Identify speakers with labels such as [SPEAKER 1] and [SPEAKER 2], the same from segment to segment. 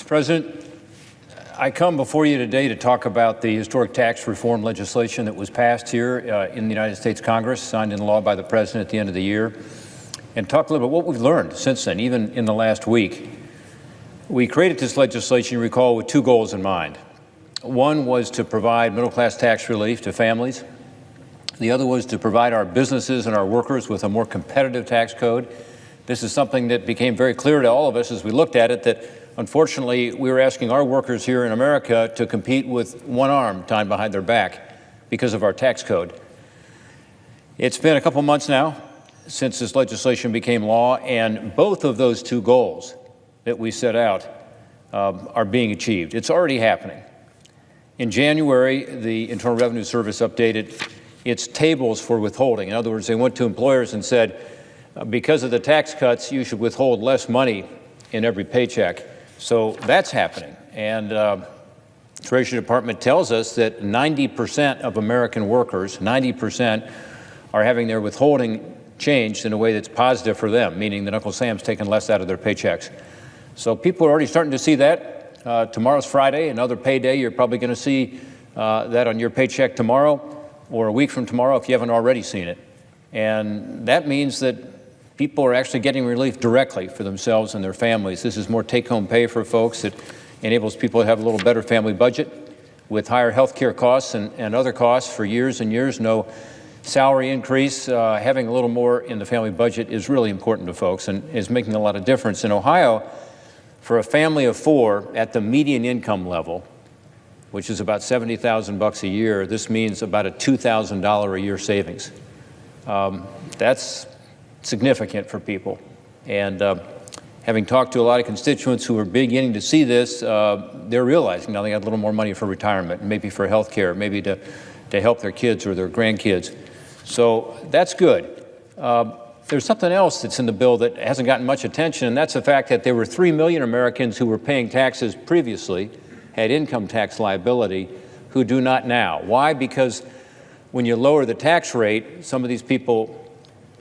[SPEAKER 1] President, I come before you today to talk about the historic tax reform legislation that was passed here in the United States Congress, signed into law by the President at the end of the year, and talk a little bit what we've learned since then, even in the last week. We created this legislation, you recall, with two goals in mind. One was to provide middle-class tax relief to families. The other was to provide our businesses and our workers with a more competitive tax code. This is something that became very clear to all of us as we looked at it, that unfortunately we were asking our workers here in America to compete with one arm tied behind their back because of our tax code. It's been a couple months now since this legislation became law, and both of those two goals that we set out are being achieved. It's already happening. In January, the Internal Revenue Service updated its tables for withholding. In other words, they went to employers and said, because of the tax cuts, you should withhold less money in every paycheck. So that's happening. And the Treasury Department tells us that 90% of American workers, 90%, are having their withholding changed in a way that's positive for them, meaning that Uncle Sam's taking less out of their paychecks. So people are already starting to see that. Tomorrow's Friday, another payday. You're probably going to see that on your paycheck tomorrow or a week from tomorrow if you haven't already seen it. And that means that people are actually getting relief directly for themselves and their families. This is more take-home pay for folks. It enables people to have a little better family budget with higher health care costs and other costs for years and years. No salary increase. Having a little more in the family budget is really important to folks and is making a lot of difference. In Ohio, for a family of four at the median income level, which is about $70,000 a year, this means about a $2,000 a year savings. That's significant for people. And having talked to a lot of constituents who are beginning to see this, they're realizing now they got a little more money for retirement, maybe for health care, maybe to help their kids or their grandkids. So that's good. There's something else that's in the bill that hasn't gotten much attention, and that's the fact that there were 3 million Americans who were paying taxes previously, had income tax liability, who do not now. Why? Because when you lower the tax rate, some of these people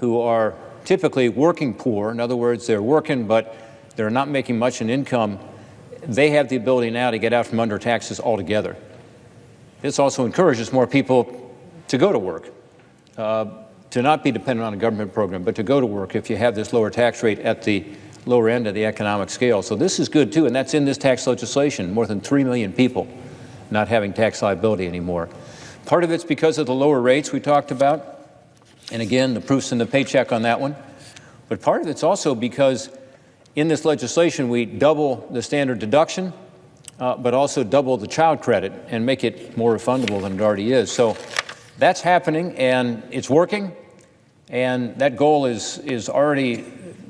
[SPEAKER 1] who are typically working poor, in other words, they're working but they're not making much in income, they have the ability now to get out from under taxes altogether. This also encourages more people to go to work, to not be dependent on a government program, but to go to work if you have this lower tax rate at the lower end of the economic scale. So this is good too, and that's in this tax legislation, more than 3 million people not having tax liability anymore. Part of it's because of the lower rates we talked about. And again, the proof's in the paycheck on that one. But part of it's also because in this legislation, we double the standard deduction, but also double the child credit and make it more refundable than it already is. So that's happening, and it's working. And that goal is already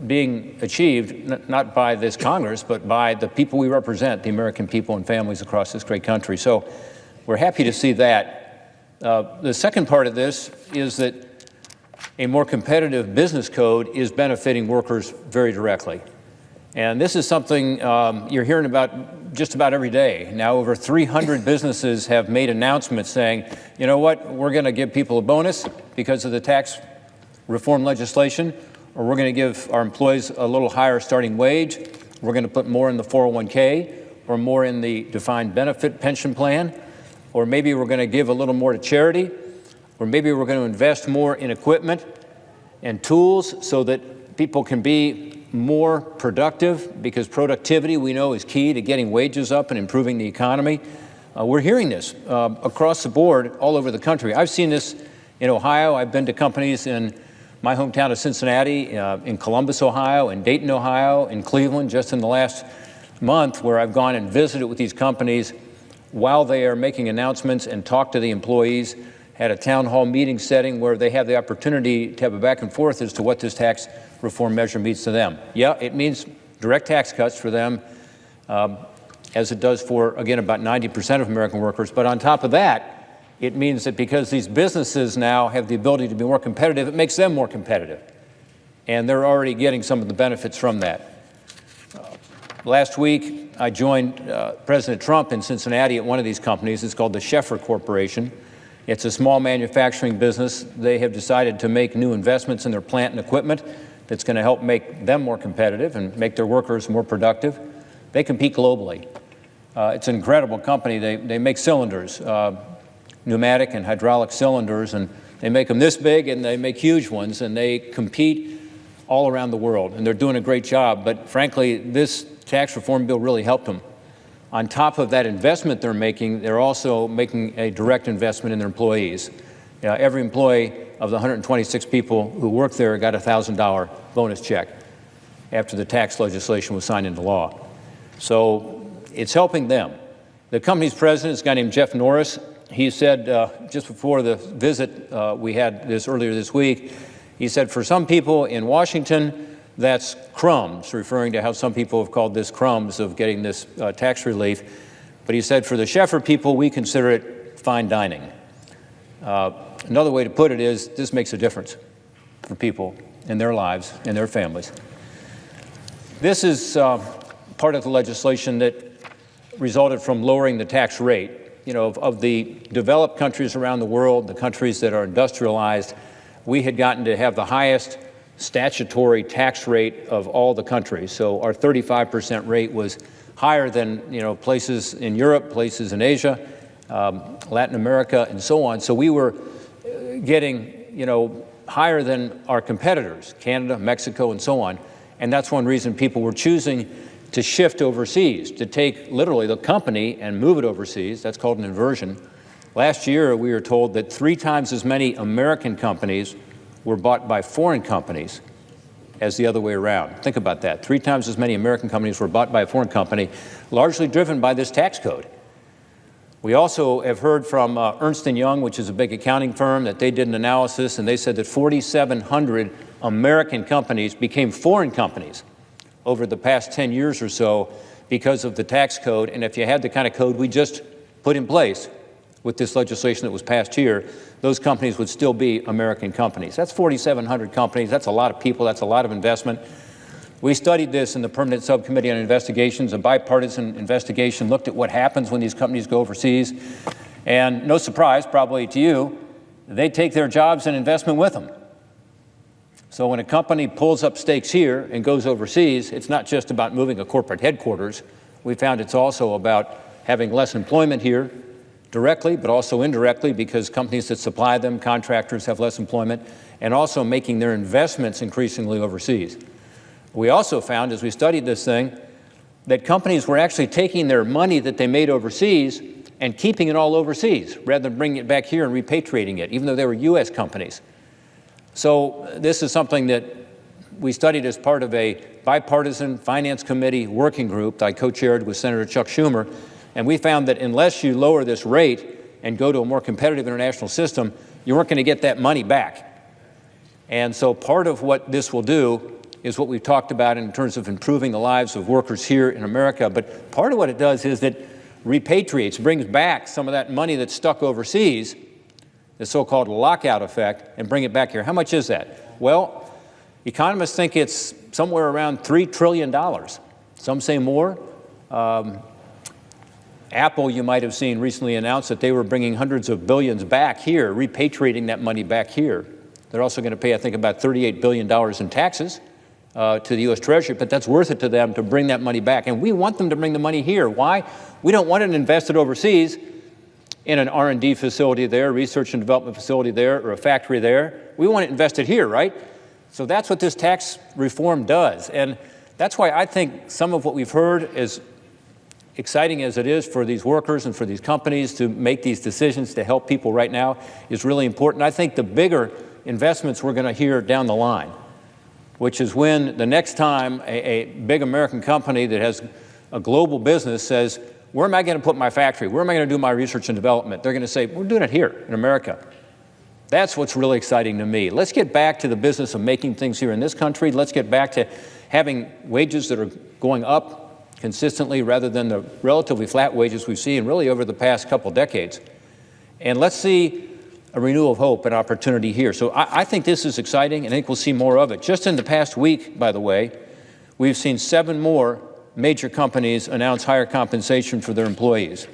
[SPEAKER 1] being achieved, not by this Congress, but by the people we represent, the American people and families across this great country. So we're happy to see that. The second part of this is that a more competitive business code is benefiting workers very directly. And this is something you're hearing about just about every day. Now over 300 businesses have made announcements saying, you know what, we're going to give people a bonus because of the tax reform legislation, or we're going to give our employees a little higher starting wage, we're going to put more in the 401k, or more in the defined benefit pension plan, or maybe we're going to give a little more to charity, or maybe we're going to invest more in equipment and tools so that people can be more productive, because productivity, we know, is key to getting wages up and improving the economy. We're hearing this across the board all over the country. I've seen this in Ohio. I've been to companies in my hometown of Cincinnati, in Columbus, Ohio, in Dayton, Ohio, in Cleveland, just in the last month, where I've gone and visited with these companies while they are making announcements and talked to the employees. Had a town hall meeting setting where they have the opportunity to have a back and forth as to what this tax reform measure means to them. Yeah, it means direct tax cuts for them, as it does for, again, about 90% of American workers. But on top of that, it means that because these businesses now have the ability to be more competitive, it makes them more competitive. And they're already getting some of the benefits from that. Last week, I joined President Trump in Cincinnati at one of these companies. It's called the Schaeffer Corporation. It's a small manufacturing business. They have decided to make new investments in their plant and equipment that's going to help make them more competitive and make their workers more productive. They compete globally. It's an incredible company. They make cylinders, pneumatic and hydraulic cylinders, and they make them this big and they make huge ones, and they compete all around the world, and they're doing a great job. But frankly, this tax reform bill really helped them. On top of that investment they're making, they're also making a direct investment in their employees. Every employee of the 126 people who work there got a $1,000 bonus check after the tax legislation was signed into law. So it's helping them. The company's president is a guy named Jeff Norris. He said just before the visit we had this earlier this week, he said, for some people in Washington, that's crumbs, referring to how some people have called this crumbs of getting this tax relief. But he said, for the Sheffer people, we consider it fine dining. Another way to put it is, this makes a difference for people in their lives and their families. This is part of the legislation that resulted from lowering the tax rate. Of the developed countries around the world, the countries that are industrialized, we had gotten to have the highest statutory tax rate of all the countries. So our 35% rate was higher than places in Europe, places in Asia, Latin America, and so on. So we were getting higher than our competitors, Canada, Mexico, and so on. And that's one reason people were choosing to shift overseas, to take literally the company and move it overseas. That's called an inversion. Last year, we were told that 3 times as many American companies were bought by foreign companies as the other way around. Think about that. 3 times as many American companies were bought by a foreign company, largely driven by this tax code. We also have heard from Ernst & Young, which is a big accounting firm, that they did an analysis, and they said that 4,700 American companies became foreign companies over the past 10 years or so because of the tax code. And if you had the kind of code we just put in place with this legislation that was passed here, those companies would still be American companies. That's 4,700 companies. That's a lot of people. That's a lot of investment. We studied this in the Permanent Subcommittee on Investigations. A bipartisan investigation looked at what happens when these companies go overseas. And no surprise, probably to you, they take their jobs and investment with them. So when a company pulls up stakes here and goes overseas, it's not just about moving a corporate headquarters. We found it's also about having less employment here directly, but also indirectly, because companies that supply them, contractors, have less employment, and also making their investments increasingly overseas. We also found, as we studied this thing, that companies were actually taking their money that they made overseas and keeping it all overseas, rather than bringing it back here and repatriating it, even though they were U.S. companies. So this is something that we studied as part of a bipartisan Finance Committee working group that I co-chaired with Senator Chuck Schumer. And we found that unless you lower this rate and go to a more competitive international system, you weren't going to get that money back. And so part of what this will do is what we've talked about in terms of improving the lives of workers here in America. But part of what it does is that repatriates, brings back some of that money that's stuck overseas, the so-called lockout effect, and bring it back here. How much is that? Well, economists think it's somewhere around $3 trillion. Some say more. Apple, you might have seen, recently announced that they were bringing hundreds of billions back here, repatriating that money back here. They're also going to pay, I think, about $38 billion in taxes to the U.S. Treasury, but that's worth it to them to bring that money back. And we want them to bring the money here. Why? We don't want it invested overseas in an R&D facility there, research and development facility there, or a factory there. We want it invested here, right? So that's what this tax reform does. And that's why I think some of what we've heard, as exciting as it is for these workers and for these companies to make these decisions to help people right now, is really important. I think the bigger investments we're going to hear down the line, which is when the next time a big American company that has a global business says, where am I going to put my factory? Where am I going to do my research and development? They're going to say, we're doing it here in America. That's what's really exciting to me. Let's get back to the business of making things here in this country. Let's get back to having wages that are going up consistently rather than the relatively flat wages we've seen really over the past couple decades. And let's see a renewal of hope and opportunity here. So I think this is exciting, and I think we'll see more of it. Just in the past week, by the way, we've seen 7 more major companies announce higher compensation for their employees.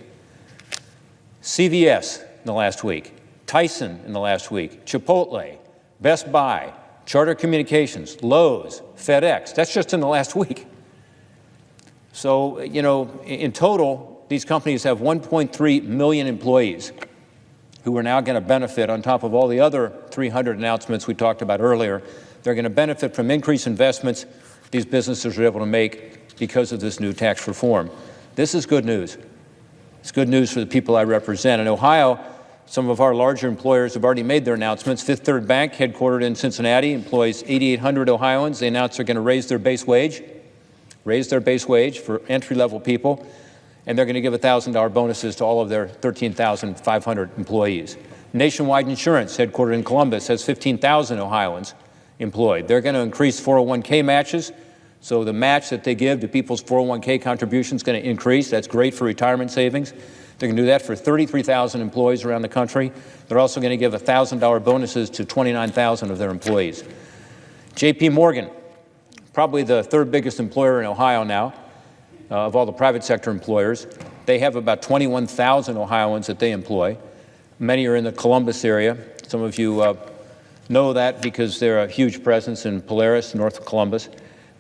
[SPEAKER 1] CVS in the last week, Tyson in the last week, Chipotle, Best Buy, Charter Communications, Lowe's, FedEx. That's just in the last week. So, you know, in total, these companies have 1.3 million employees who are now going to benefit on top of all the other 300 announcements we talked about earlier. They're going to benefit from increased investments these businesses are able to make because of this new tax reform. This is good news. It's good news for the people I represent. In Ohio, some of our larger employers have already made their announcements. Fifth Third Bank, headquartered in Cincinnati, employs 8,800 Ohioans. They announced they're going to raise their base wage for entry-level people, and they're going to give $1,000 bonuses to all of their 13,500 employees. Nationwide Insurance, headquartered in Columbus, has 15,000 Ohioans employed. They're going to increase 401k matches, so the match that they give to people's 401k contribution is going to increase. That's great for retirement savings. They're going to do that for 33,000 employees around the country. They're also going to give $1,000 bonuses to 29,000 of their employees. J.P. Morgan, probably the third biggest employer in Ohio now, of all the private sector employers. They have about 21,000 Ohioans that they employ. Many are in the Columbus area. Some of you know that because they're a huge presence in Polaris, north of Columbus.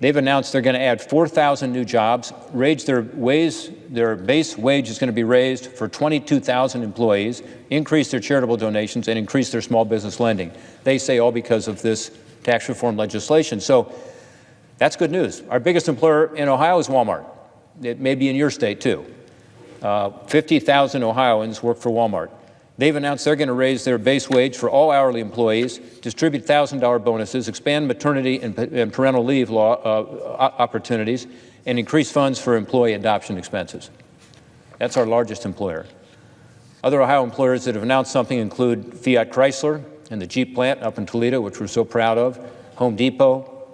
[SPEAKER 1] They've announced they're going to add 4,000 new jobs, raise their base wage is going to be raised for 22,000 employees, increase their charitable donations, and increase their small business lending. They say all because of this tax reform legislation. So that's good news. Our biggest employer in Ohio is Walmart. It may be in your state, too. 50,000 Ohioans work for Walmart. They've announced they're going to raise their base wage for all hourly employees, distribute $1,000 bonuses, expand maternity and parental leave opportunities, and increase funds for employee adoption expenses. That's our largest employer. Other Ohio employers that have announced something include Fiat Chrysler and the Jeep plant up in Toledo, which we're so proud of, Home Depot,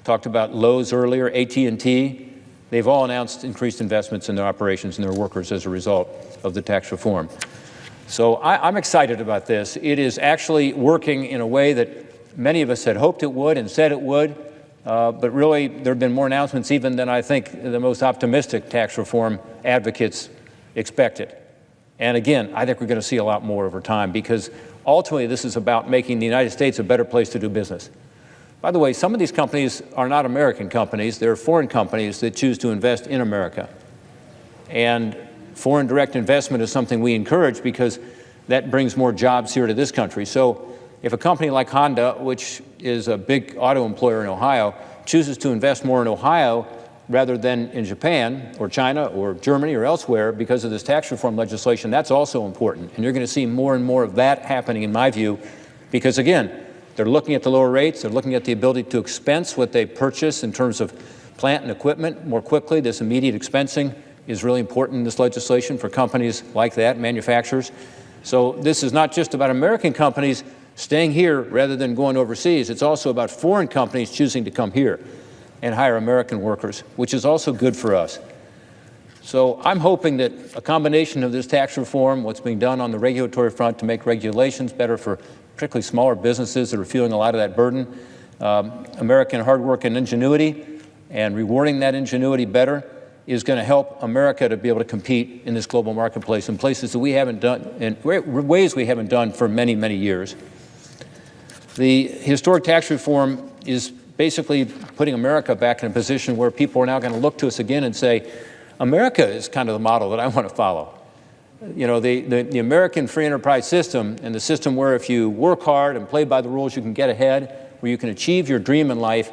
[SPEAKER 1] talked about Lowe's earlier, AT&T. They've all announced increased investments in their operations and their workers as a result of the tax reform. So I'm excited about this. It is actually working in a way that many of us had hoped it would and said it would, but really there have been more announcements even than I think the most optimistic tax reform advocates expected. And again, I think we're going to see a lot more over time because ultimately this is about making the United States a better place to do business. By the way, some of these companies are not American companies. They're foreign companies that choose to invest in America. And foreign direct investment is something we encourage because that brings more jobs here to this country. So if a company like Honda, which is a big auto employer in Ohio, chooses to invest more in Ohio rather than in Japan or China or Germany or elsewhere because of this tax reform legislation, that's also important. And you're going to see more and more of that happening, in my view, because, again, they're looking at the lower rates. They're looking at the ability to expense what they purchase in terms of plant and equipment more quickly. This immediate expensing is really important in this legislation for companies like that, manufacturers. So this is not just about American companies staying here rather than going overseas. It's also about foreign companies choosing to come here and hire American workers, which is also good for us. So I'm hoping that a combination of this tax reform, what's being done on the regulatory front to make regulations better for particularly smaller businesses that are feeling a lot of that burden, American hard work and ingenuity, and rewarding that ingenuity better is going to help America to be able to compete in this global marketplace in places that we haven't done, in ways we haven't done for many, many years. The historic tax reform is basically putting America back in a position where people are now going to look to us again and say, America is kind of the model that I want to follow. You know, the American free enterprise system, and the system where if you work hard and play by the rules, you can get ahead, where you can achieve your dream in life,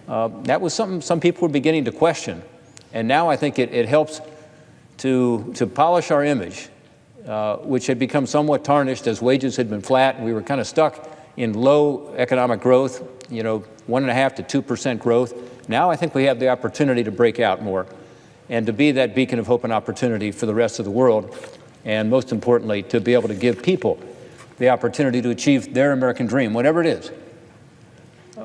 [SPEAKER 1] that was something some people were beginning to question. And now I think it helps to polish our image, which had become somewhat tarnished as wages had been flat. We were kind of stuck in low economic growth, 1.5% to 2% growth. Now I think we have the opportunity to break out more and to be that beacon of hope and opportunity for the rest of the world. And most importantly, to be able to give people the opportunity to achieve their American dream, whatever it is.